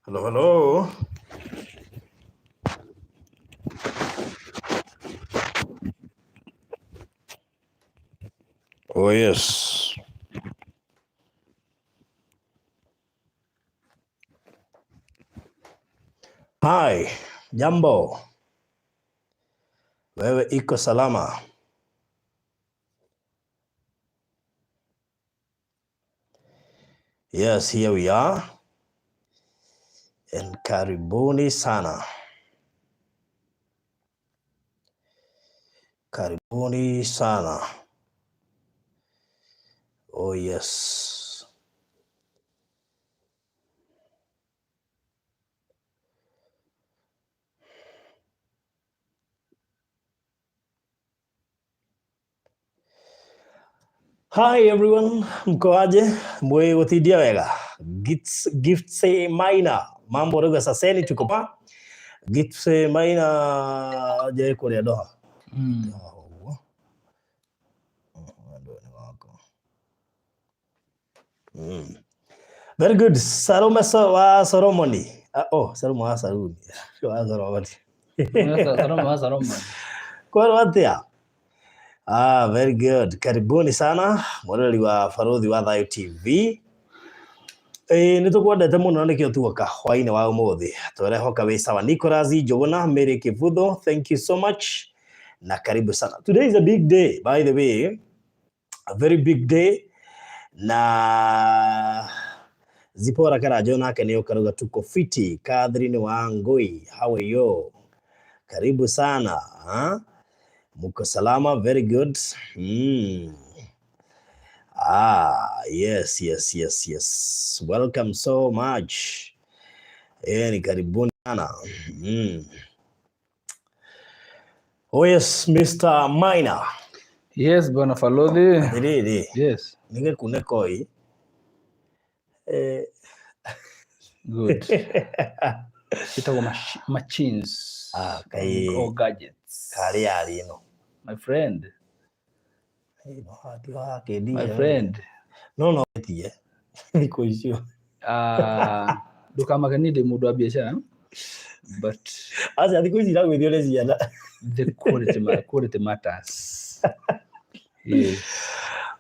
Hello, hello. Oh, yes. Hi, jambo. Wewe iko salama? Yes, here we are. And karibuni sana. Karibuni sana. Oh, yes. Hi everyone, mkoaje? Mwe gutidia wega. Gifts Maina. Mambo rega saseni tuko pa. Gifts Maina je kuria doha. Very good. Salome wa Solomoni. Salome wa Saruni. Wa Solomoni. Salome wa Solomoni. Kwa watia? Very good. Karibuni sana. Mwareli wa Farodhi wa Thayo TV. Nitukwendete muno nikio tuoka hwaine wa umuthi. Turehoka wi sawa. Nicholas Njuguna, Mary Kivutho, thank you so much. Na karibu sana. Today is a big day, by the way. A very big day. Na Zipora Karajo nake ni ukaruga tuko fiti. Catherine Wangui, how are you? Karibu sana. Muko salama, very good. Yes. Welcome so much. Ni karibuni sana. Oh yes, Mr. Maina. Yes, Bwana Farodhi. Adilili. Yes. Nige kunekoi. Good. Itakuwa machines. Kai. Or gadgets. Kari alino. My friend. My friend. No, tiye. Niko isio. Duka makanide mudu wa biashara. But asa ndiko isira gwithio le ciana. The quality matters. Yeah.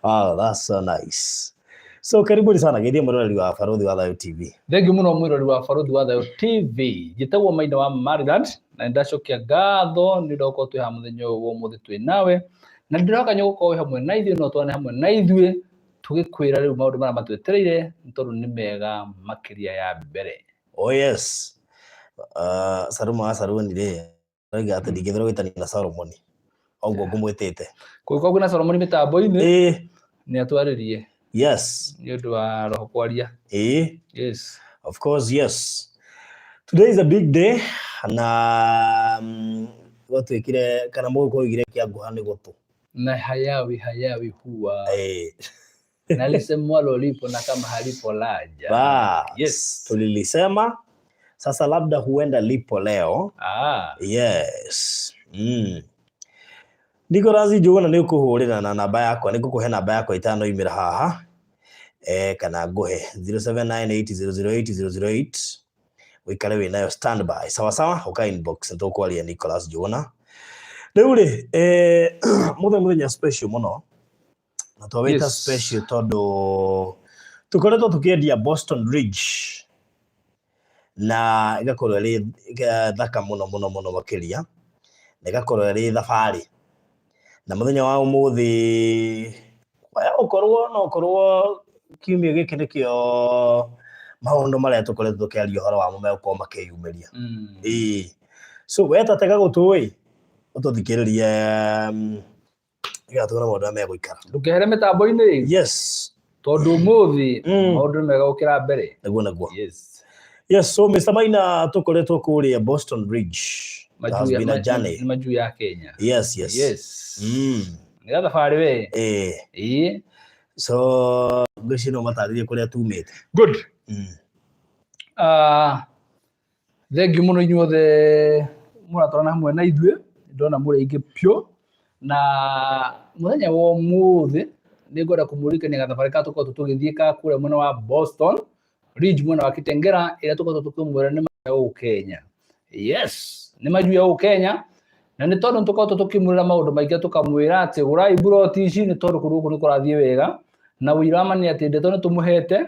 That's so nice. So karibuni sana githie murori wa Farodhi wa Thayo TV. Thengi muno mwirori wa Farodhi wa Thayo TV. Jitagwo Maina wa Maryland na ndacokia ngatho ni ndoko twi ha muthenya wo muthi twi nawe na ndiroka nyuko wi hamwe na ithuĩ no twane hamwe na ithuĩ tugikwira riu maundu mara matwetereire ntoru ni mega makiria ya mbere. Oh yes. Saruma wa Saruni ri oiga ati ndigithira gwitania na Solomoni. Oguo ngumwitite. Kuko na Solomoni mitambo-ini ni atwaririe. Yes. Ni undu wa roho kwaria. Yes. Of course, yes. Today is a big day na watu ikire kana muko igire kia guhani goto. Na hayawi huwa. Nalisemwa lolipo na kama halipo laja. Yes. Tulilisema sasa labda huenda lipo leo. Yes. Nicholas Njuguna ni ukuhurira na namba yakwa nikukuhe namba yakwa itano imira haha. Kana nguhe 0798008008 wikare wi nayo standby. Sawa uka inbox ntukwaria Nicholas Njuguna. Riu ri muthenya special muno na twawita special tondu tukoretwo tukiendia Boston Ridge na igakorwo ri thaka muno makiria na igakorwo ri thabari na muthenya wa umuthi ukorwo kiumia giki nikio maundu maria tukoretwo tukiaria horo wamo megũkorwo makiyumiria. So wetatega gutui ututhikiririe igatwara maundu megũikara ndukehere mitambo-ini. Yes. Tondu umuthi maundu mega gukira mbere. Naguo. Yes, so Mr. Maina tukoretwo kuria Boston Ridge. Maju ya Kenya. Yes. Ni thabari we. So ngwicino mataririe kuria tumite. Good. Thengi muno inyuothe muratwarana hamwe na ithuĩ ndona mũrĩ aingĩ pio na muthenya wa umuthi ni ngwenda kumurikania gathabari ka tukorwo tugithie ka kuria mwena wa Boston Ridge mwena wa Kitengera ila tuko tukumwira ni majuu Kenya. Yes, ni majuu Kenya. Na nĩ tondũ tũkoragwo tũkĩmwĩra maũndũ maingĩ tũkamwĩra atĩ gũrai buroti ici nĩ tondũ kũndũ gũkũ nĩ kũrathiĩ wega na ũira ma nĩ atĩ ndeto nĩ tũmũhete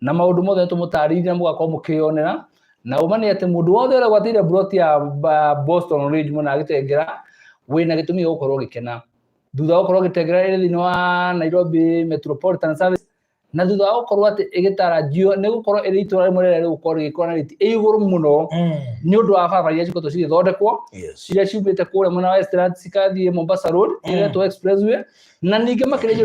na maũndũ mothe nĩ tũmũtarĩirie mũgakorwo mũkĩonera na ũma nĩ atĩ mũndũ wothe ũrĩa gwatĩire buroti ya Boston Ridge mwena wa Gĩtengera wĩna gĩtũmi gĩa gũkorwo gĩkena thutha wa gũkorwo Gĩtengera ĩrĩ thĩinĩ wa Nairobi Metropolitan Service na thutha wa gũkorwo atĩ ĩgĩtarajio nĩ gũkorwo ĩrĩ itũra rĩmwe rĩrĩa rĩgũkorwo rĩgĩkorwo na rĩti igũrũ mũno nĩ ũndũ wa barabara iria cikoretwo cigĩthondekwo iria ciumĩte kũrĩa mwena wa Westlands cikathiĩ Mombasa Road ĩretwo Expressway na ningĩ makĩria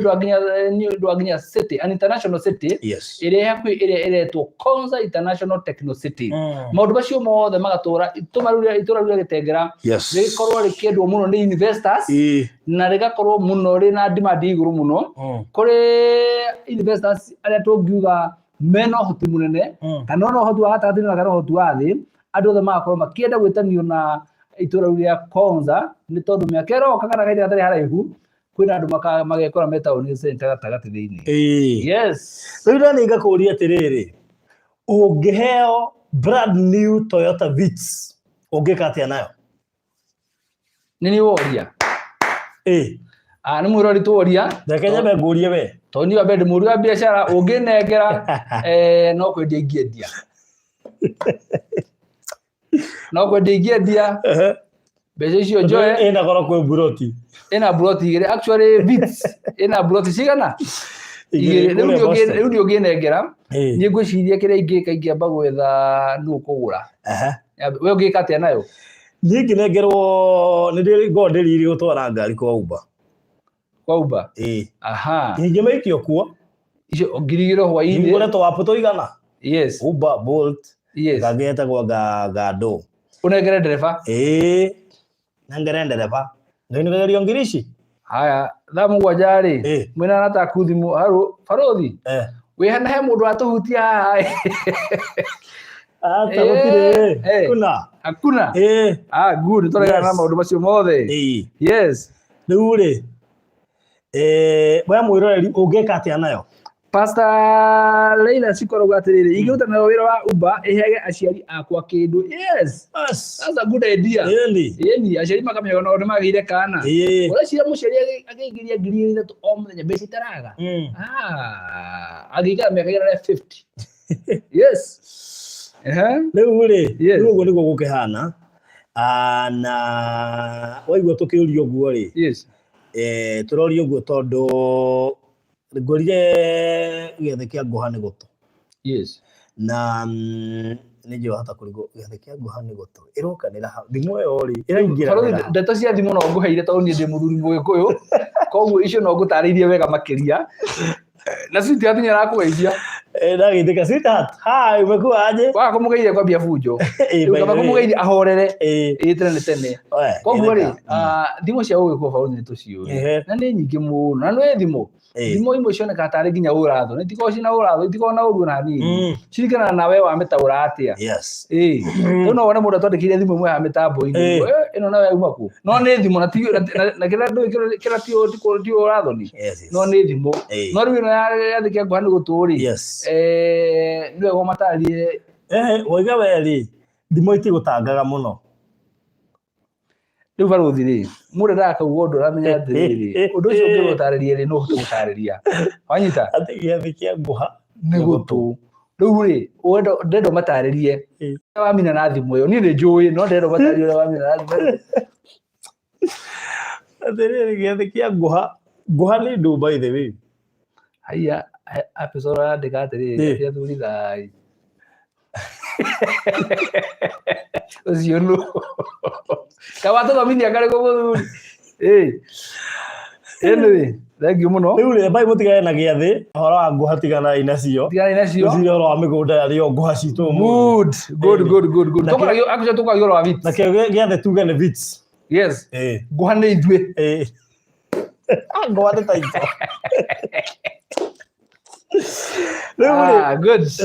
nĩ ũndũ wa nginya city an international city ĩrĩa hakuhĩ ĩrĩa ĩretwo Konza International Techno City maũndũ macio mothe magatũra itũra rĩrĩa Gĩtengera rĩgĩkorwo rĩkĩendwo mũno nĩ investors na rĩgakorwo mũno rĩna demand igũrũ mũno kũrĩ investors arĩa tũngiuga mena ũhoti mũnene kana ona ũhoti wa gatagatĩ na kana ũhoti wa thĩ andũ othe magakorwo makĩenda gwĩtanio na itũra rĩa Konza nĩ tondũ mĩaka ĩroka kana kahinda gatarĩ haraihu kwĩna andũ magekora metaũni center gatagatĩ thĩinĩ. Yes, rĩu nĩ ngakũria atĩrĩrĩ ũngĩheo brand new Toyota Vitz ũngĩka atĩa nayo? Nĩ woria nĩ mwĩrori tũoria reke nyambe ngũrie we tondũ wa mbere mũrũ wa biacara ũngĩnengera no kwendia ingĩendia no kwendia ingĩendia mbeca icio njoe ĩna goro kwĩ buroti ĩna buroti igĩrĩ actually Vitz ĩna buroti cigana rĩu nĩ ũngĩnengera niĩ ngwĩciria kĩrĩa ingĩka ingĩamba gwetha nũ kũgũra we ũngĩka atĩa nayo? Niĩ ngĩnengerwo nĩ ngoragwo ndĩrĩire gũtwara ngari kwa Uber. Kwa Uber? Aha. Ingĩmaikio kuo icio ngirigĩrwo hwainĩ ngoretwo wapo tũigana? Yes. Uber, Bolt. Yes. Ngagĩetagwo Gado. Ũnengere ndereba? Nengere ndereba. Nĩngererio ngiri ici? Haya, thaa mũgwanja rĩ mwĩna nataku thimũ haro barothi wĩhana he mũndũ atũhutia haha gũtirĩ hakuna good tũregana na maũndũ macio mothe. Yes, rĩu rĩ we mwĩroreri ũngĩka atĩa nayo? Pastor Leila Sikorogwo atĩrĩrĩ ingĩruta nayo wĩra wa Uber ĩheage aciari akwa kĩndũ. Yes, that's a good idea. Yeni aciari makamenya no nĩ magĩire kana ũreciria mũciari akĩingĩria ngiri 3 o mũthenya mbeca itaraga agĩikara mĩaka ya 50. Yes, rĩu rĩ rĩu ũguo nĩguo gũkĩhana na waigua tũkĩũria ũguo rĩ tũroria ũguo tondũ ngorire gĩathĩ kĩa Ngũha nĩ gũtũ. Yes, na nĩ njũĩ hata kũrigwo gĩathĩ kĩa Ngũha nĩ gũtũ ĩrokanĩra thimũ ĩyo rĩ ĩraingĩra ndeto cia thimũ no ngũheire tondũ niĩ ndĩ mũthuri Mũgĩkũyũ koguo icio no ngũtarĩirie wega makĩria na sweetheart nĩ arakũgeithia ndagĩthĩka sweetheart hi umekuaje wako mũgeithia kwambia bunjo kama kũmũgeithia ahorere tene koguo rĩ thimũ cia Ũgĩkũyũ bau nĩ tũciũĩ na nĩ nyingĩ mũno na nĩ thimũ imwe cioneka tarĩ nginya ũratho nĩ tikoragwo ciĩna ũratho itikoragwo na ũruo na nini ciringanaga na we wamĩtaũra atĩa. Rĩu no wone mũndũ atwandĩkĩire thimũ ĩmwe ya mĩtambo-inĩ ĩno nawe uma kũ no nĩ thimũ na kĩrĩa ti ũrathoni no nĩ thimũ no rĩu ĩno gĩathĩ kĩa Ngũha nĩ gũtũ rĩ nĩ wega ũmatarĩrie waiga we rĩ thimũ itigũtangaga mũno. Rĩu barothi rĩ mũndũ ndakauga ũndũ ũramenya atĩrĩrĩ ũndũ ũcio ũngĩgũtarĩria rĩ no ũhote gũtarĩria wanyita atĩ gĩathĩ kĩa Ngũha nĩ gũtũ. Rĩu rĩ ndĩrenda ũmatarĩrie wamina na thimũ ĩyo niĩ nĩ njũĩ no ndĩrenda ũmatarĩrie ũrĩa wamina na thimũ atĩrĩrĩ gĩathĩ kĩa Ngũha nĩ ndũ by the way. Haiya episode arandĩka atĩrĩrĩ athuri thai ũcio nũ watũthomithia karĩkũ mũthuri ĩnĩ thengiũ mũno. Rĩu rĩ bai mũtigane na gĩathĩ ũhoro wa Ngũha tigana inacio ũcire ũhoro wa mĩgũnda yarĩo Ngũha citũ good tũkoragio ũhoro wa Vitz na gĩathĩ tuge nĩ Vitz. Yes, Ngũha nĩ ithuĩ Ngũha nĩ ta itũ. Rĩu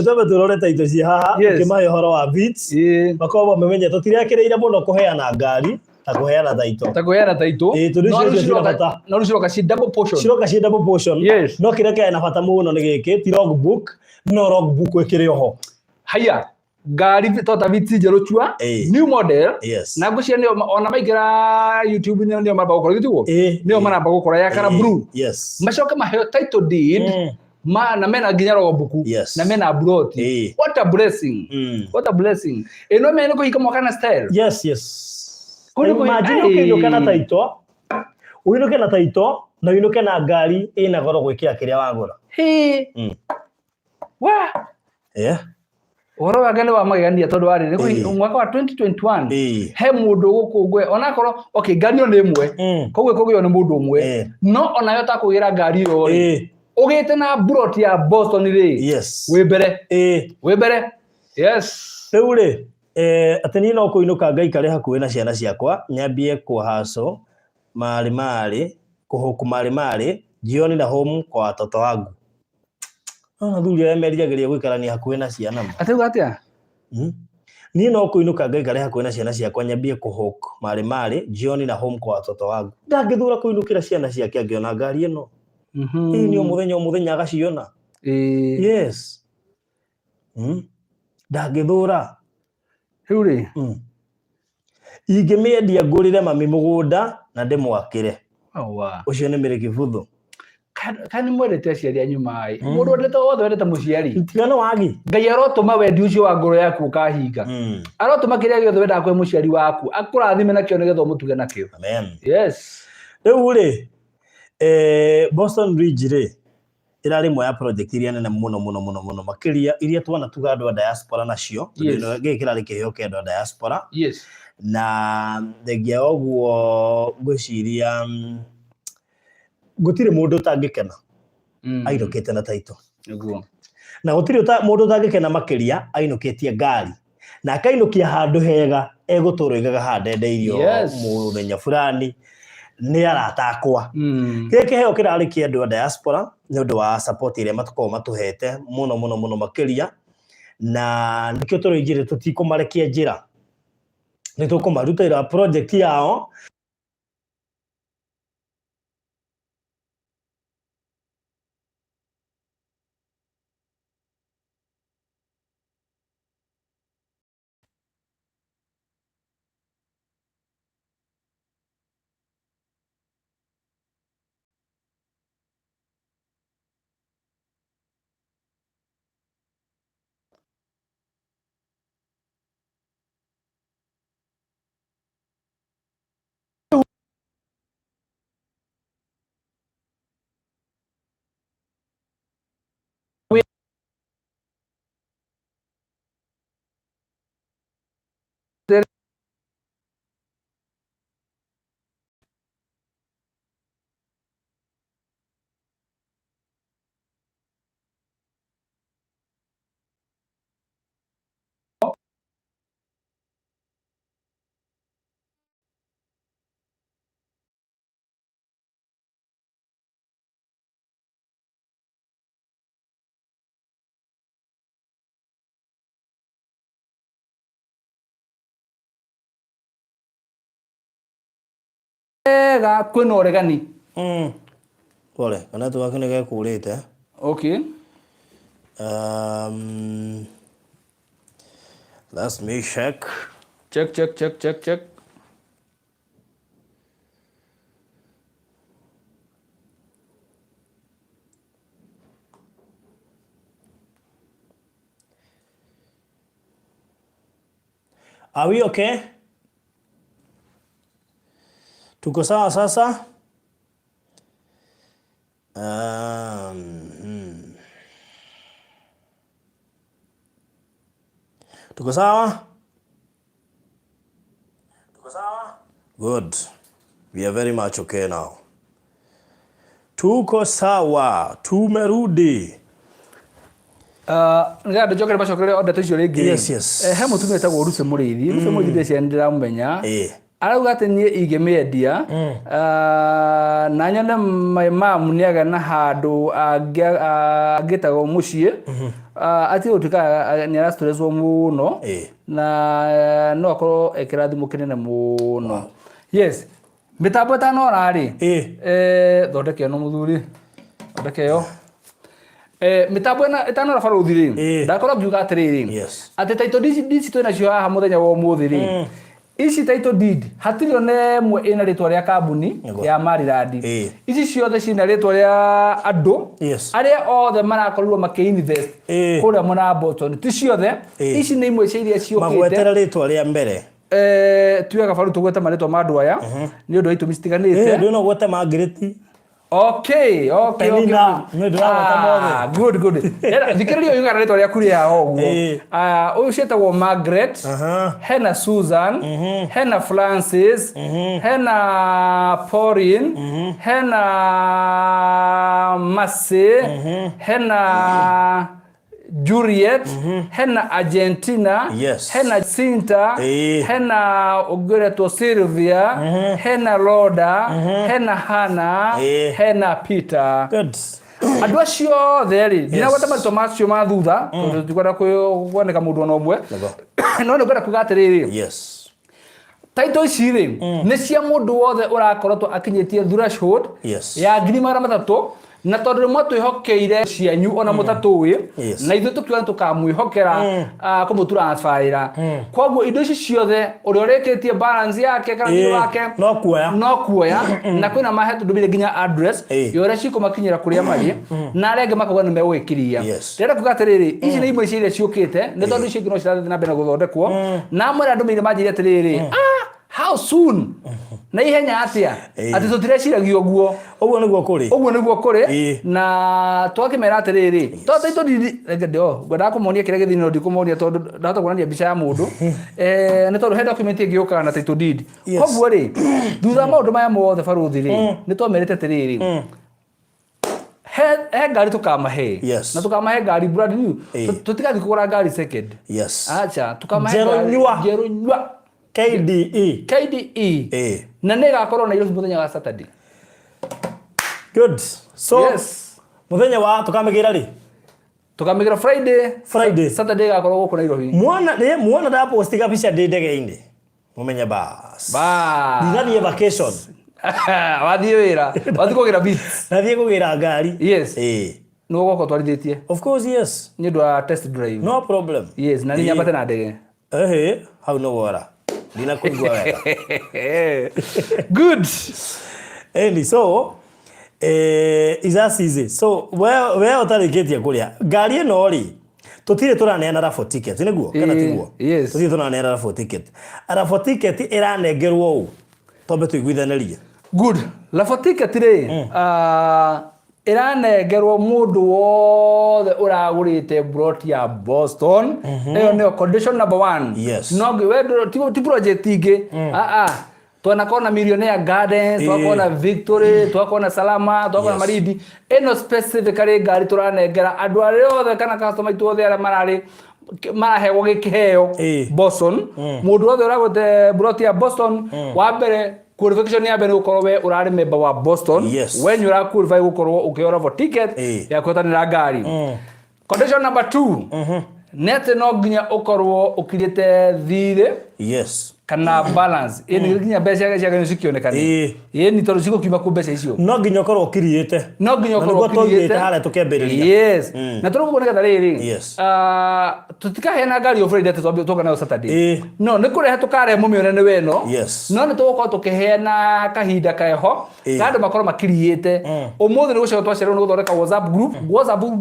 rĩ tũrore ta indo ciĩ haha ũkĩmahe ũhoro wa Vitz makorwo mamenye tũtirekĩrĩire mũno kũheana ngari ta kũheana taitũ no ciroka ci double portion no kĩrĩa kĩarĩ na bata mũno nĩ gĩkĩ ti logbook no logbook ĩkĩrĩ oho haya ngari tota biti njeru chua new model na ngucia ni ona maigira YouTube ni maramba gukora gitugo ni maramba gukora ya kara blue macoke maheo title deed na mena nginya robuku na mena broti what a blessing what a blessing eno mena ko hika mwaka na style kuri imagine ukiinuka na title uinuke na title na uinuke na ngari ina goro gwikira kiria wagura wa Oro wagane wa magania tondu wari ni mwaka wa 2021 he mundu gukungwe ona korwo okay ngari ono imwe kogwe kogwe ni mundu umwe no ona yota kugira ngari yo ugite na brot ya Boston ri we bere riu ri ateni no kuinuka ngaikare hakuhi na ciana ciakwa nyambie kuhaso mari kuhuku mari jioni na home kwa watoto wangu. Ona thuri ya meriageria gwikarania hakuhi na ciana ma atauga atia ni no kuinuka ngaikare hakuhi na ciana ciakwa nyambie kuhuku mari jioni na home kwa watoto wangu. Ndangithura kuinukira ciana ciake angiona ngari ino ni muthenya agaciona ndangithura riu ri ingimiendia ngurire mami mugunda na ndimwakire ucio ni miriki buthu kani mwendete aciari anyu mai mundu wendete wothe wendete muciari tigana wagi ngai arotuma wendi ucio wa ngoro yaku ukahinga arotuma kiria giothe wendaga kwe muciari waku akurathime nakio nigetha umutuge nakio amen riu ri Boston Ridge ri irari mo ya project iria nene muno makiria iria twana tuga andu a diaspora nacio gikirari kiheo kia andu a diaspora na ndegia oguo ngwiciria gutire mundu tangikena ainukite na title na gutire mundu tangikena makiria ainukitie ngari na akainukia handu hega eguturuigaga handendeirio muthenya fulani ni aratakwa giki heo kirari kia andu a diaspora ni undu wa support iria matuko matuhete muno makiria na nikio turoigire tutikumarekia njira nitukumarutira project yao ga kwina uregani pole kana tu akine ga kurite let's me check are we okay? Tuko sawa sasa? Tuko sawa? Good. We are very much okay now. Tuko sawa. Tumerudi. Ngado jokere bacokere order tucio ringi. Yes. He mutumia etagwo Ruce Muriithi. Ruce Muriithi cia ndiramumenya. Arauga ati nie ingimiendia na nyone my mom niaga na handu agitagwo mucie ati utika ni arastorezwo muno na no akorwo ekirathimo kinene muno mitambo ta no rari thondeke no muthuri thondeke yo mitambo itano na baruthi ri ndakora ngiuga atiriri ati title deed twina cio haha muthenya wa umuthi ri ici title deed hatiri one mwe ina ritwa ria kambuni ya Maryland ici ciothe cina ritwa ria andu aria othe marakorirwo makiinvest kuria mwana Boston ti ciothe ici ni imwe cia iria ciokite magwetera ritwa ria mbere tuyaga baru tugweta maritwa ma andu aya ni undu itumi citiganite ndino gweta Margaret Okay. Good. Thikiririo yuga ritwa ria kuria oguo. Uyu cietagwo Margaret, hena Susan, hena Francis, hena Pauline, hena Mercy, hena Juliet, hena Argentina, hena Cinta, hena Ogereto Sylvia, hena Rhoda, hena Hannah, hena Peter. Good. Andu acio theri dina gweta marito macio ma thutha tondu tikwenda kuoneka mundu ona umwe no ni kwenda kuga atiriri title ici ri ni cia mundu wothe urakorwo akinyitie threshold ya 3,300 na tondu rimwe twihokeire cianyu ona mutatu uyu na ithu tukiona tukamwihokera kumutransferira koguo indo ici ciothe uri ureketie balance yake kana thiro wake no kuoya na kwina mahetu ndumire nginya address yore ciko makinyira kuria mari na arenge makagwa ni megwikiria rero kuga atiriri ici ni imwe ciria ciukite ni tondu ici ngino cirathiĩ na mbere guthondekwo na mwera ndumire manjire atiriri how soon na ihenya atia ati tutireciria guo uguo niguo kuri na twakimera atiriri to title deed ndio gwenda kumuonia kire githini no ndikumuonia tondu ndahota kuonania bica ya mundu ni tondu he document ngiuka na title deed koguo ri thutha maundu maya mothe baruthi ri ni twamerete atiriri he ngari tukamahe na tukamahe ngari brand new tutigathi kugura ngari second acha tukamahe ngari nyua KDE na nega korwo na irosi muthenya wa Saturday. Good. So muthenya wa tukamigira ri Friday Saturday ga korwo kuna irosi mwana da post ga picha ndege-ini mumenya bas ndirathie vacation wathie wira wathie kugira beats nathie kugira ngari no goko twarithitie of course ni ndu wa test drive no problem na ni nyambate na ndege hau no wora dina kuigua wega good so izasize so we utarikitie kuria ngari ino ri tutire turaneana raffle ticket niguo kana tiguo tutire turaneana raffle ticket raffle ticket iranengerwo u tombe tuiguithanirie good raffle ticket ri iranengerwo mundu wothe uragurite plot ya Boston iyo ni condition number 1 no gwedo ti project ingi twanakona Millionaire Gardens twakona Victory twakona Salama twakona Maridi eno specifically ngari turanengera andu aria othe kana customer itu othe aria marahegwo gikiheo Boston mundu othe uragurite plot ya Boston wa mbere qualification ya mbere ukorwo we urari member wa Boston when you are qualified ukorwo ukiora for ticket ya kwetanira ngari condition number 2 net no nginya ukorwo ukirite thire kana balance ni nginya mbeca cia cikionekane ni tondu cigukima ku mbeca icio no nginya ukorwo ukiriite hale tukembiriria na turu kuoneka riri tutikahena ngari o Friday tutoka nayo Saturday no ni kurehe tukare mumione ni weno no ni tugukorwo tukihena kahinda kaeho andu makorwo makiriite umuthi ni gucoka twacererwo ni guthondeka WhatsApp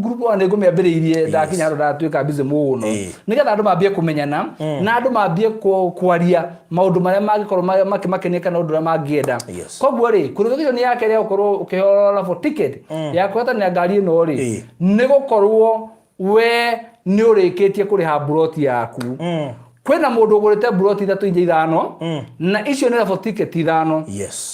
group wa ni ngumiambiriirie ndakinya andu ndatuika busy muno nigetha andu mambie kumenyana na andu mambie kwaria maundu maria magikorwo makimakenia kana undu mangienda koguo ri qualification yake ria ukorwo ukihora for ticket ya kwetanira ngari ino ri ni gukorwo we ni urikitie kuriha plot yaku kwina mundu ugurite plot 3-5 na icio ni for ticket 5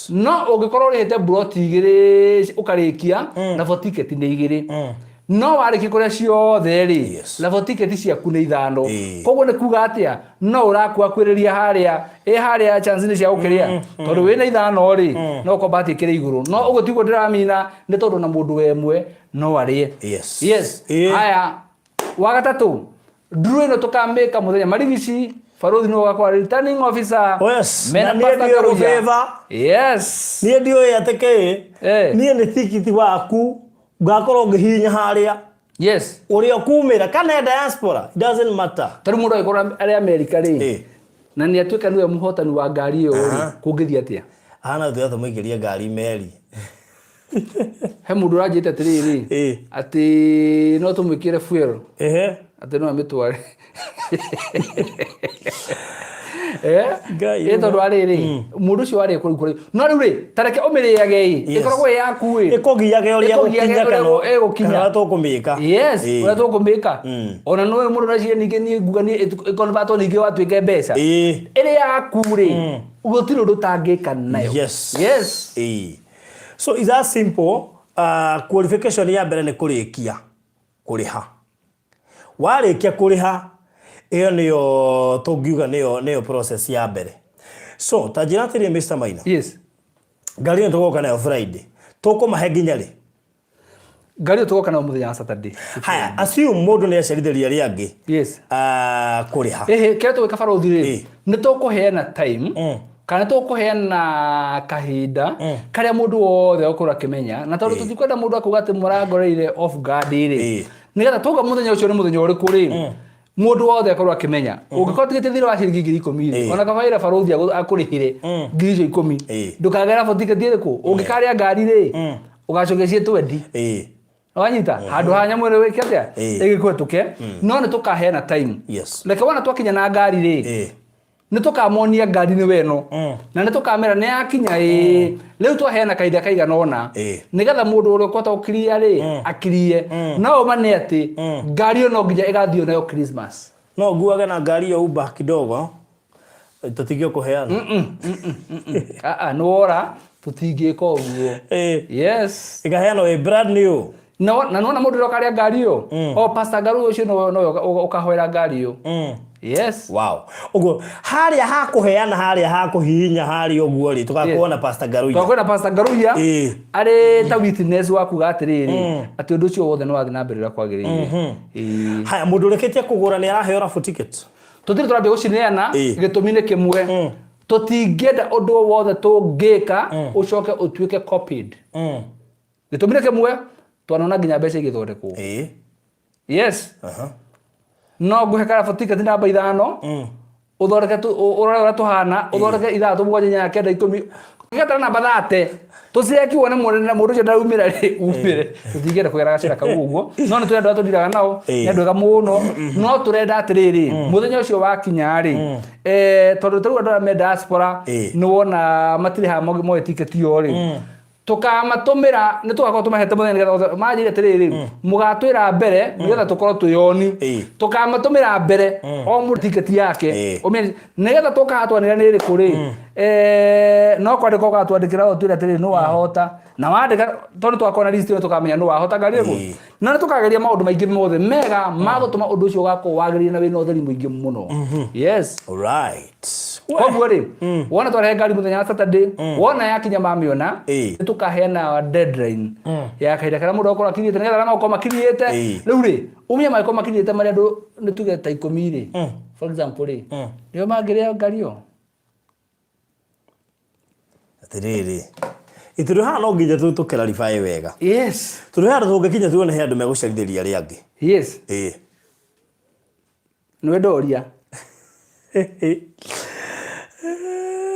no ungikorwo urihite plot 2 ukarikia na for ticket ni 2 no wariki kuria ciothe ri level ticket ciaku ni 5 koguo ni kuga atia no urakua kwiriria haria chance ni cia gukiria tondu wina 5 ri no kombati kire iguru no ugutigwo ndiramina ni tondu na mundu wemwe no arie haya wagatatu nduru ino tukameka muthenya marigici Faruthi no gakwa returning officer mena pastor favor ni ndio yateke ni ni tikiti waku ngakorwo ngihinya haria Yes. Uria kumira kana diaspora, it doesn't matter. Tari mundu aikora ari America ri. Na ni atuika niwe muhotani wa ngari iyo ri. Kungithia atia? Ana thuatha muigiria ngari meri. He mundu rajite atiriri. Ati no tumwikire fuel. Ati no amitware. Tondu ariri mundu ucio wari kuri no riu ri tareke umiriage ikoragwo yaku ri ikogiage uria gukinya kana tukumika uria tukumika ona no mundu racie ninge ni nguga ni ikonvato ninge watuike mbeca iri yaku ri gutiri undu tangika nayo. Yes. So is that simple. Qualification ya mbere ni kurikia kuriha, warikia kuriha iyo niyo tungiuga niyo process ya mbere. So tajira tiri Mr. Maina. Yes. Ngari tugoka nayo Friday tukumahe nginya ri ngari tugoka nayo muthenya wa Saturday. Haya, assume mundu ni acerithĩria riangi. Yes. Kuriha kira tuweka barothi ri ni tukuheana time kana tukuheana kahinda karia mundu wothe ukorwo akimenya na tondu tutikwenda mundu akuga ati murangoreire off guard ri nigetha tuga muthenya ucio ni muthenya uriku ri mundu wothe akorwo akimenya ungikorwo tigite thira wa ciringi 10,000 ona kabaira barothi akurihire 10,000 ndukagera botiketi iriku ungikaria ngari ri ugacokecie 20 wanyita handu hanya mwere wiki atia igikwetuke no ni tukaheana time. Reke wana twakinya na ngari ri ni tukamonia ngari ni weno na ni tukamera ni yakinya riu twaheana kaida kaigana ona nigetha mundu uria kwata ukiria ri akirie no mane ati ngari no nginya igathio nayo Christmas no nguage na ngari yo Uber kidogo tutigio kuheana no ora tutingika uguo. Yes, igaheana we brand new no na nona mundu ukaria ngari yo pastor ngaru ucio no ukahoera ngari yo. Yes. Wow. Ugo haria hakuheana haria hakuhinya haria uguo ri tugakuona pastor Garuya. Tugakuona pastor Garuya. Ari ta witness waku gatiriri ati undu ucio wothe no wathi na mbere ra kwagiriire. Haya mundu reketie kugura ni araheo rafu ticket. Tutiri turambia gucineana gitumine kimwe. Tutingenda undu wothe tungika ucoke utuike copied. Gitumine kimwe twanona nginya mbeca igithondekwo. Yes. No nguhe kara ticket namba 5 uthoreke urora tuhana uthoreke 3 7 9 10 ngeta namba 30 tucieki wone mundu ucio ndaumira ri umire tutigera kugera gacira kau uguo no ni turenda tudiraga nao ni andwega muno no turenda atiriri muthenya ucio wakinya ri tondu turu andå me diaspora ni wona matiri ha mo ticket yo ri tukamatumira ni tugakorwo tumahete muthenya nigetha majire atiriri mugatwira mbere nigetha tukorwo tuyoni tukamatumira mbere o mu ticket yake nigetha tukahatwanira ni riku ri no kwandika ugatwandikira o twira atiriri no wahota na wandika tondu twakona list yo tukamenya no wahota ngari riku na tukageria maundu maingi mothe mega magutuma undu ucio ugakorwo wagiririe na wina utheri muingi muno. Yes. All right. Koguo ri wona tware ngari muthenya wa Saturday wona yakinya mamiona tukaheana deadline ya kaida kana mundu akorwo akiriete nigetha kana ukorwo makiriete riu ri umenya maiko makiriete mari andu ni tuge ta 10 ri for example ri rio mangiria ngari yo atiriri ituru ha no nginya tukirarify wega. Yes. Turu ha tungikinya tuone he andu megucarithiria riangi. Yes. No ndoria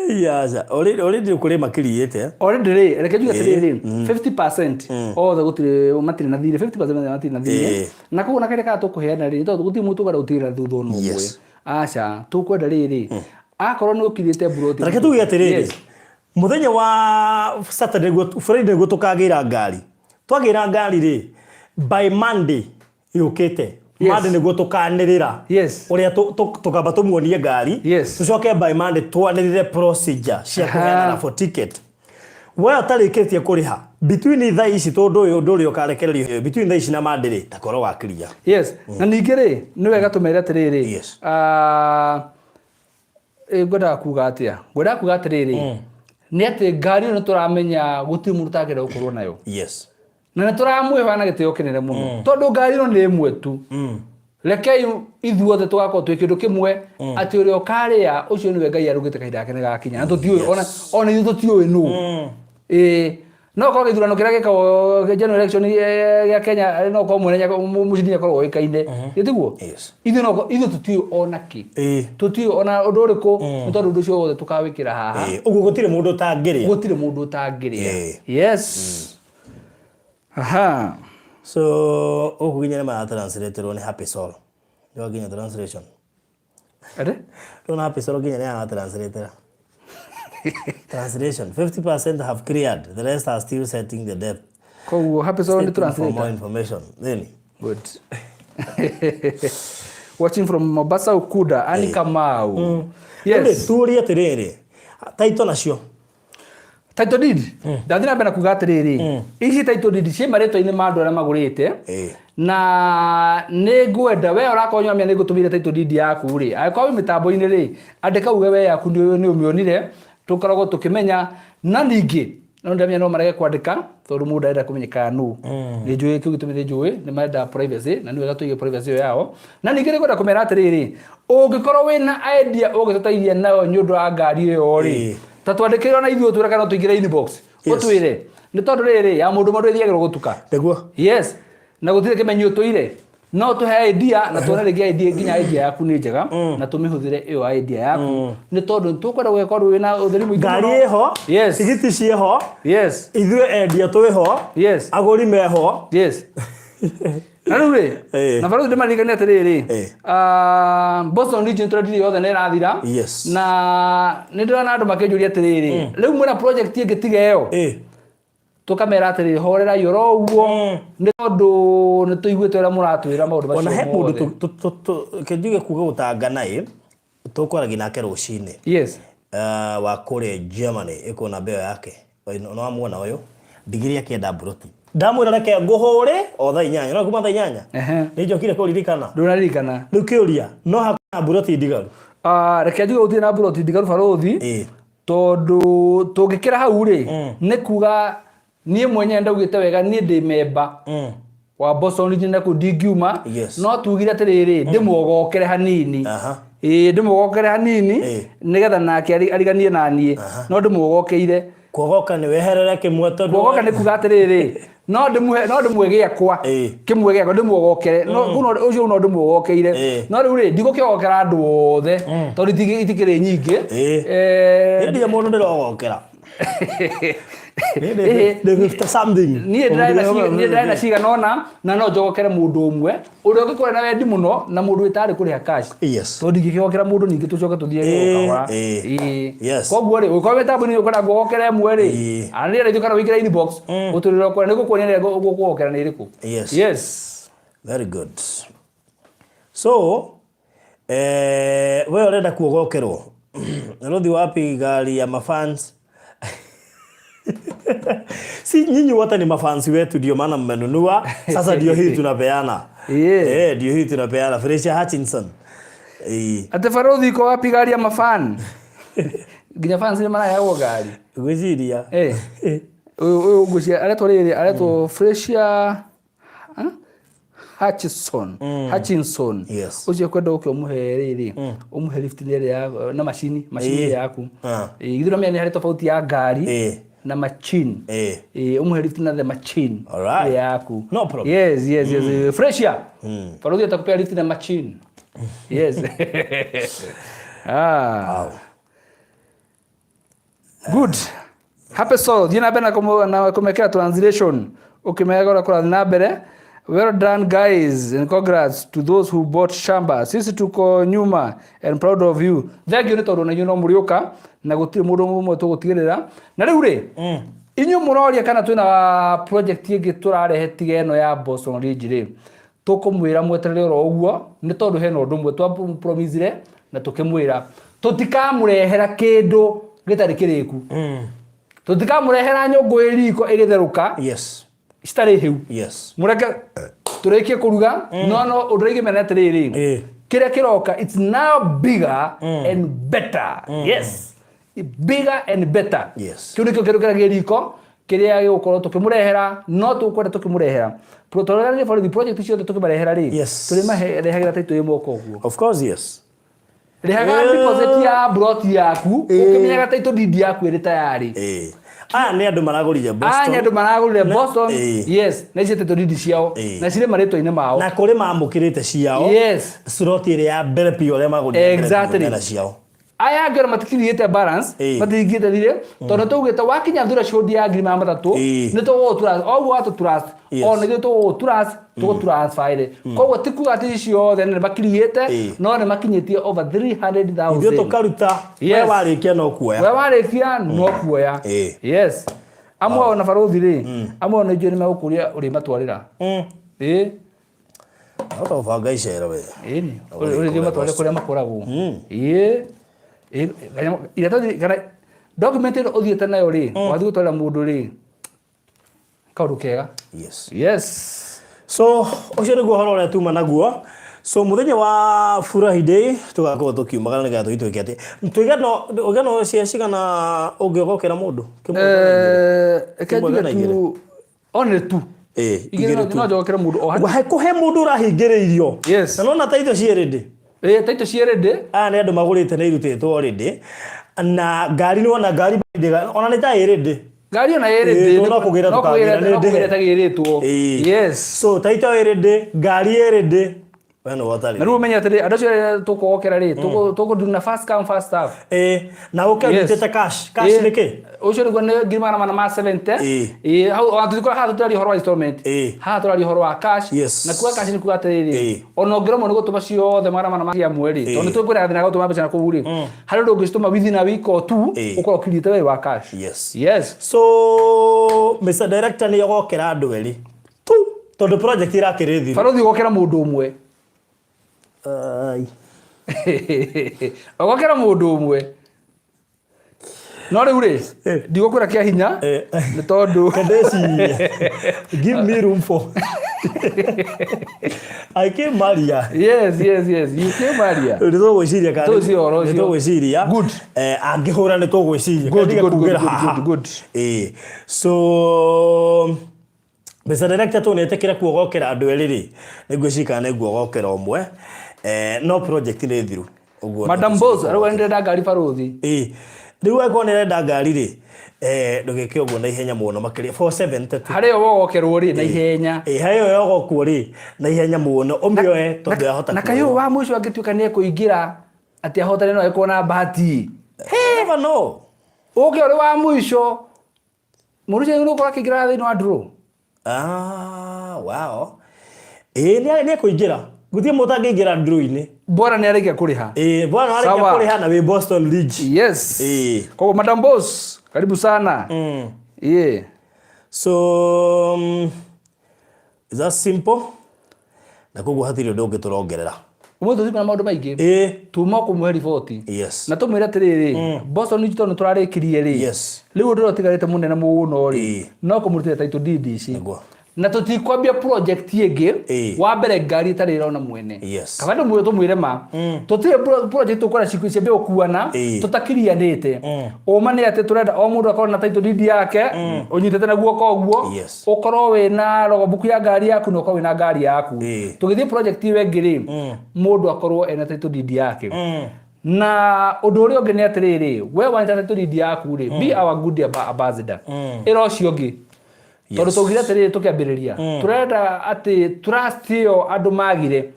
yaza already ukuri makiriete already ri reke juga tiriri 50% othe gutire matire na thire 50% matire na thire na kugo nakere ka tukuheana ri tondu guti mutu gara utira thutho no mwe acha tukwenda riri akorwo ni ukiriete broti reke tuge atiriri muthenya wa Saturday Friday tukagira ngari twagira ngari ri by Monday yukite Monday niguo tukanirira uria tukamba tumuonie ngari tucoke by Monday twanirire procedure cia kuheana for ticket wewe utarikitie kuriha between thaa ici tondu uyu nduri ukarekererio between thaa ici na Monday ri takoro wakiria. Yes. Na ningi ri ni wega tumere atiriri ngoda kuga atiriri ni ati ngari no turamenya guti mundu tagera gukorwo nayo. Yes. Na turamwiha na gitio kinene muno tondu ngari no ni imwe tu rekei ithuothe tugakorwo twi kindu kimwe ati uria ukaria ucio ni we Ngai arugite kahinda kene gakinya na tutiui ona ithu tutiui nu no ko githurano kira gikao general election ya Kenya no ko mwene mucini ya ko ikaine yetiguo ithu no ithu tuti ona ki tuti ona undu uriku ntondu ndu cio tukawikira haha ugu gutire mundu utangiria yes aha so ukuginya ma translate ro ni happy soul yo ginya translation ade don't happy soul ginya ya translate translation 50% have cleared, the rest are still setting the depth. Ko happy soul ni translate for more information then good. Watching from Mombasa Ukuda Ani Kamau yes turia terere taito nacio title deed ndathina mbere kuga atiriri ici title deed cie mareto ine mandu ara magurite na ne ngwenda we urakonywa mia ne gutumire title deed yaku ri akorwo mitambo ine ri andika uge we yaku ni umionire tukoragwo tukimenya na ningi no ndamenya no marege kwandika tondu mundu arenda kumenyeka nu ni njui kiu gitumire njui ni marenda privacy na ni wega tuige privacy yao na ningi ni kwenda kumera atiriri ungikorwo wina idea ugitutaithia nayo nyundu wa ngari iyo ri tatwandikirwo na ithuo twira kana tuigire inbox utwire ni tondu riri ya mundu thiagirwo gutuka niguo yes na gutire kimenyo tuire no tuhe idea na tuone rigi idea nginya idea yaku ni njega na tumihuthire iyo idea yaku ni tondu tukwenda gwekorwo wina utheri muingi ngari iho yes tigiti cieho yes ithue endia twiho yes aguri meho yes na rure na baro ndimarikania atiriri Boston region trade yothe ne rathira na nindira andu makenjuria atiriri riu mwena project ingitiga iyo tukamera atiriri horera yoro uguo ni tondu ni tuiguite ura muratwira maundu macio ona he mundu kenjuge kuga gutangana tukwaragia nake rucini yes wa kure Germany ikona beo yake no amwona uyu digiri akienda Broti ndamwira reke nguhure o thaa 8 no kuma thaa 8 ni njokire kuririkana ndunarikana riu kiuria no hakuna Broti ndigaru reke njuge uti na Broti ndigaru barothi tondu tungikira hau ri ni kuga nie mwenye ndaugite wega nie ndi member wa Boston region ku dingiuma no tugire atiriri ndimwogokere hanini ndimwogokere hanini nigetha nake ariganie nanie no ndimwogokeire kuogoka ni weherere kimwe tondu kuogoka ni kuga atiriri no ndimwe giakwa kimwe giakwa ndimwogokere no kuno ucio no ndimwogokeire no riu ri ndigukiogokera andu othe tondu itikiri nyingi ndi mundu ndirogokera nie ndiraina ciga nona na no njogokere mundu umwe uria ngikora na wendi muno na mundu itari kuriha cash tondu ngikigokera mundu ningi tucoke tuthie gukagura koguo ri ukorwo metambo ni ukora ngogokera imwe ri ani ri tukara wikira inbox uturira ukora nigukuonia gukugokera ni iriku yes very good so we urenda kuogokerwo ruthi wapi gari ya mafans si nyinyi wote ni mafansi wetu ndio maana mmenunua sasa ndio hii tunapeana ndio hii tunapeana Felicia Hutchinson ate farodhi iko wapi gari ya mafan ginya fans ni maana yao gari gwiziria ugusia aletwa Felicia Hutchinson ucio kwenda ukio muheriri umuhe lift ni ya na machine yaku igithira mia ni hari tofauti ya gari na machine umuhe lift na the machine yaku no problem yes Felicia farodhi atakupea lift na machine yes good happy soul jina bena na kumekea translation ukimega kwa na mbere. Well done guys and congrats to those who bought shamba. Sisi tuko nyuma and proud of you. Thank you ni tondu na nyuno murioka na gutire mundu mumwe tugutigirira. Na riu ri inyu muroria kana twina project ingi turarehe tigeno ya Boston Ridge ri. Tukumwira mweterere ro uguo ni tondu he no ndu mwe twa promisire na tukimwira tutikamurehera kindu gitari kiriku. Tutikamurehera nyungu iriko igitheruka. Stare hiu mureke tureke kuruga no udrege menete riri kire kiroka it's now bigger and better bigger and better kiuri kiro geriko kire gukoro tukimurehera no tukwenda tukimurehera protocol for the project cio tukimarehera ri turima rehagira taitu yemo koguo of course rehaga deposit ya broti yaku ukimenya taitu didi yaku iri tayari nĩ andũ maragũrire Boston. Nĩ andũ maragũrire Boston. Yes, na icio title deed ciao. Na cirĩ marĩtwa-inĩ mao. Na kũrĩ mamũkĩrĩte ciao. Yes. Slot ĩrĩa ya mbere pio ũrĩa magũrire. Exactly. Ciao. Aya ngero matikithĩte balance, matigithĩte thire, tondũ tũgĩte wakinya thura shodi ya ngiri magana matatũ, nĩ tũgũ trust, o watu trust, o nĩ tũgũ trust, tũgũ transfer. Koguo ti kuga atĩ ciothe nĩ makirĩte, no nĩ makinyĩtie over 300,000. Ithuĩ tũkaruta, we warĩkia no kuoya. We warĩkia no kuoya. Yes. Amwe ona barothi rĩ, amwe ona nĩ megũkũria ũrĩ matwarĩra. Ũtobanga icero we. Ũrĩ matwarĩra kũrĩa makoragwo. Kana document ĩno ũthiĩte nayo rĩ, wathiĩ gũtwarĩra mũndũ rĩ, kaũndũ kega. Yes. So ũcio nĩguo ũhoro ũrĩa tuma naguo. So mũthenya wa Furahi Day tũgakorwo tũkiumagara nĩgetha tũgĩtuĩke atĩ tũigano cigana ũngĩogokera mũndũ. One tu. Igĩrĩ no njogokere mũndũ o hau. Kũhe mũndũ ũrahingĩrĩirio. Yes. Na nona taito ciĩrĩndĩ. Taito ciĩrĩndĩ. Nĩ andũ magũrĩte na irutĩtwo already. Na ngari nĩ wona ngari ona nĩ ta ĩrĩndĩ. Ngari ona ĩrĩndĩ. No kũgĩra tũkagĩra nĩ ndĩ. Tagĩrĩtwo. Yes. So taito ĩrĩndĩ, ngari ĩrĩndĩ. Wena watari. Na rĩu ũmenye atĩrĩ andũ acio tũkũgokera rĩ, tũkũnduna first come first serve. Na ũkĩrutĩte cash. Cash nĩ kĩ? Ũcio nĩguo nĩ ngiri magana ma 70. Hau tũtikora haha tũtarĩ ũhoro wa installment. Haha tũtarĩ ũhoro wa cash. Na kuga cash nĩ kuga atĩrĩrĩ. Ona ũngĩremwo nĩ gũtũma ciothe magana ma cia mweri. Tondũ nĩtũkwĩra thĩna gũtũma mbeca na kũu rĩ. Harĩ ũndũ ũngĩcitũma within a week or two, ũkorwo ũkinyĩte wĩra wa cash. Yes. So Mr. Director nĩ ogokera andũ erĩ. Tondũ project irakĩrĩthira. Barothi gokera mũndũ ũmwe. Ogokera mũndũ ũmwe. No rĩu rĩ, ndigũkwĩra kĩa hinya nĩ tondũ give me room for I came Maria. Yes. You came Maria. Nĩ tũgwĩciria kana nĩ tũgwĩciria. Good. Angĩhũra nĩ tũgwĩciria. Good. So Mr. Director tũnetĩkĩra kuogokera andũ erĩ rĩ, nĩngwĩciria nĩguo ogokera ũmwe. No project nĩ thiru. Madam Boss arauga nĩndĩrenda ngari barothi. Rĩu angĩkorwo nĩrenda ngari rĩ, ndũgĩke ũguo na ihenya mũno makĩria 470. Harĩ yo wogokerwo rĩ na ihenya. Harĩ yo yogokwo rĩ na ihenya mũno ũmĩoe tondũ yahota. Na kayo wa mũico angĩtuĩka nĩ ekũingĩra atĩ ahotane no ekuona na bahati. Never know. Ũke ũrĩ wa mũico. Mũrũci nĩ ũkorwo akĩingĩra thĩinĩ wa draw. Wow. Nĩ ekũingĩra. Gũtirĩ mũndũ angĩingĩra draw-inĩ. Bora nĩ arĩkia kũrĩha. Bora nĩ arĩkia kũrĩha na wĩ Boston League. Yes. Kwa Madam Boss, karibu sana. So is that simple? Na koguo hatirĩ ũndũ ũngĩ tũrongerera. Ũmũthĩ tũthima maũndũ maingĩ. Tuma kũmũhe riboti. Yes. Na tũmwĩre atĩrĩrĩ, Boston League tondũ tũrarĩkirie rĩ. Yes. Rĩu ũndũ ũtigarĩte mũnene mũno rĩ. No kũmũrutĩra title deed ici. Na tutikwambia project ĩngĩ wa mbere ngari itarĩ irona mwene. Kaba ndũ mwĩre tũmwĩre ma. Tũtirĩ project tũkora ciambia gũkuana tũtakirianĩte. Ũma nĩ atĩ tũrenda o mũndũ akorwo na title deed yake, ũnyitĩte na guoko ũguo, ũkorwo wĩna logbook ya ngari yaku na ũkorwo wĩna ngari yaku. Tũgĩthiĩ project ĩyo ĩngĩ rĩ, mũndũ akorwo ena title deed yake. Na ũndũ ũrĩa ũngĩ nĩ atĩrĩrĩ, we wanyita title deed yaku rĩ, be our good ambassador. Ĩra ũcio ũngĩ. Tondũ tũgire atĩrĩrĩ tũkĩambĩrĩria tũrenda atĩ trust ĩyo andũ magire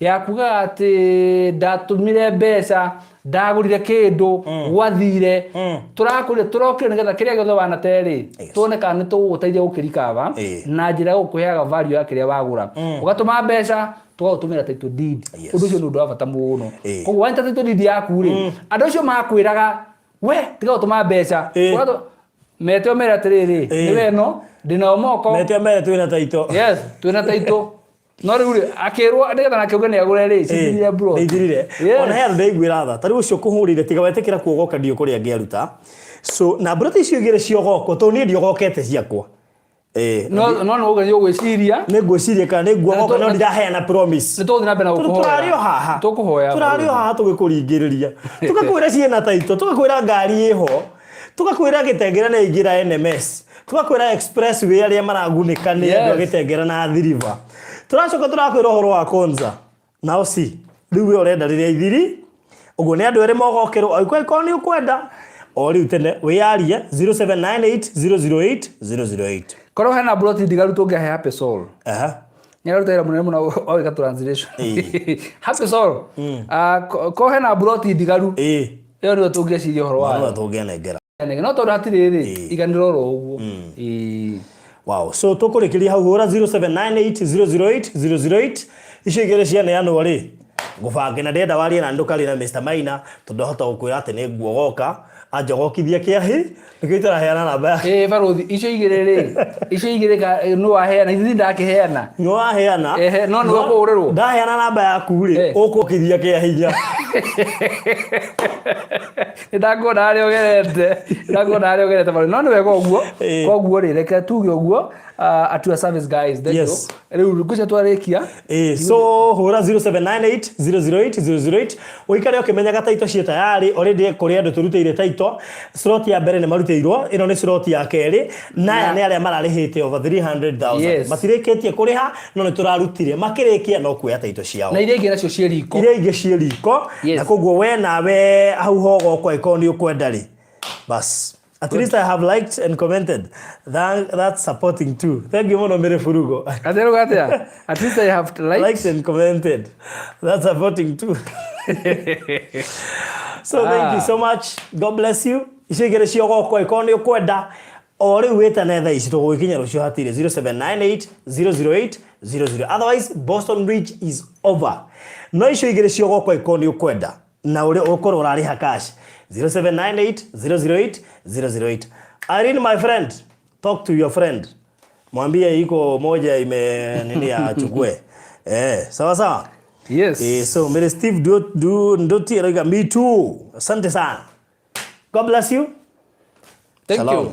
ya kuga atĩ ndatũmire mbeca ndagũrire kĩndũ gwathire tũrokire nĩgetha kĩrĩa gĩothe wanaterĩ tuone kana nĩ tũgũgũteithia gũkĩrikava na njĩra ya gũkũheaga value ya kĩrĩa wagũra ũgatũma mbeca tũgagũtũmĩra title deed ũndũ ũcio nĩ ũndũ wa bata mũno koguo wanyita title deed yaku rĩ andũ acio makwĩraga we tiga gũtũma mbeca meteo mera atĩrĩrĩ nĩ weno ndina moko meteo mera twĩna taito yes twĩna taito no rĩu akĩrwo nĩgetha nakĩuge nĩ agũre rĩ cithirire bro ithirire ona he andũ ndaiguĩra tha tarĩ ũcio kũhũrĩire tiga wetĩkĩra kuogoka ndio kũrĩa angĩaruta so na mbũrata icio igĩrĩ ciogoko to niĩ ndiogokete ciakwa no ũgani ũgwĩciria nĩ ngwĩciria kana nĩ nguogoka no ndiraheana promise nĩ tũgũthiĩ na mbere na gũkũhoya tũrario haha tũkũhoya tũrario haha tũgĩkũringĩrĩria tũgakwĩra ciĩna taito tũgakwĩra ngari ĩho tugakwĩra gĩtengera na ingĩra NMS tugakwĩra expressway arĩa maragunĩka nĩ andũ gĩtengera na thiriva tũracoka tũrakwĩra ũhoro wa Konza nao si rĩu ũrenda rĩrĩa ithiri ũguo nĩ andũ erĩ mogokerwo angĩkorwo nĩ ũkwenda ori utene wiyarie 0798008008 Koro hena broti ndigaru tungiahe Happy Soul. Nyarutera munene muno oika translation. Happy Soul. Ko hena broti ndigaru. Yo ndio tungeciria horo wa. No tungenengera. No tondu hatiriri iganiro ro uguo. Wow. So tukurikiria hau hura 0798008008 icio igere ciane yano ri ngubange na ndenda warie na ndukari na Mr Maina tondu hota gukwira ati ni nguo goka anjogokithia kiahi nikitara heana namba baruthi icio igire ka no waheana ithi ndakiheana no waheana no no kuurirwo ndaheana namba yaku ri ukukithia kiahinya ndakona ari ogerete bari no niwe koguo ri reke tuge uguo atua service guys yes riu kucha twarikia so hura 0798008008 uikare ukimenyaga taito cie tayari already kuri andu turutire taito slot ya mbere ni maruteirwo ino ni slot ya keri naya ni aria mararihite over 300,000 matirikitie kuriha no ni turarutire makirikia no kuya taito ciao na iria ingi nacio cie riko na koguo we nawe hau hogo kwa ikoni ukwenda ri bas. At least I have liked and commented. That's supporting too. Thank you, Mono Mere Furugo. At least I have liked and commented. That's supporting too. So thank you so much. God bless you. Ishigere cio kwa ikoni ukwenda. Ori weta netha ici tugukinya rucio hatire 0798008008. Otherwise Boston Bridge is over. No icio igere cio kwa ikoni ukwenda. Na uri ukoro urariha cash 0798008008. Irene, my friend, talk to your friend. Mwambie iko moja ime nini achukue. Sawa sawa? Yes. So Mr. Steve Ndoti me too. Asante sana. God bless you. Thank you.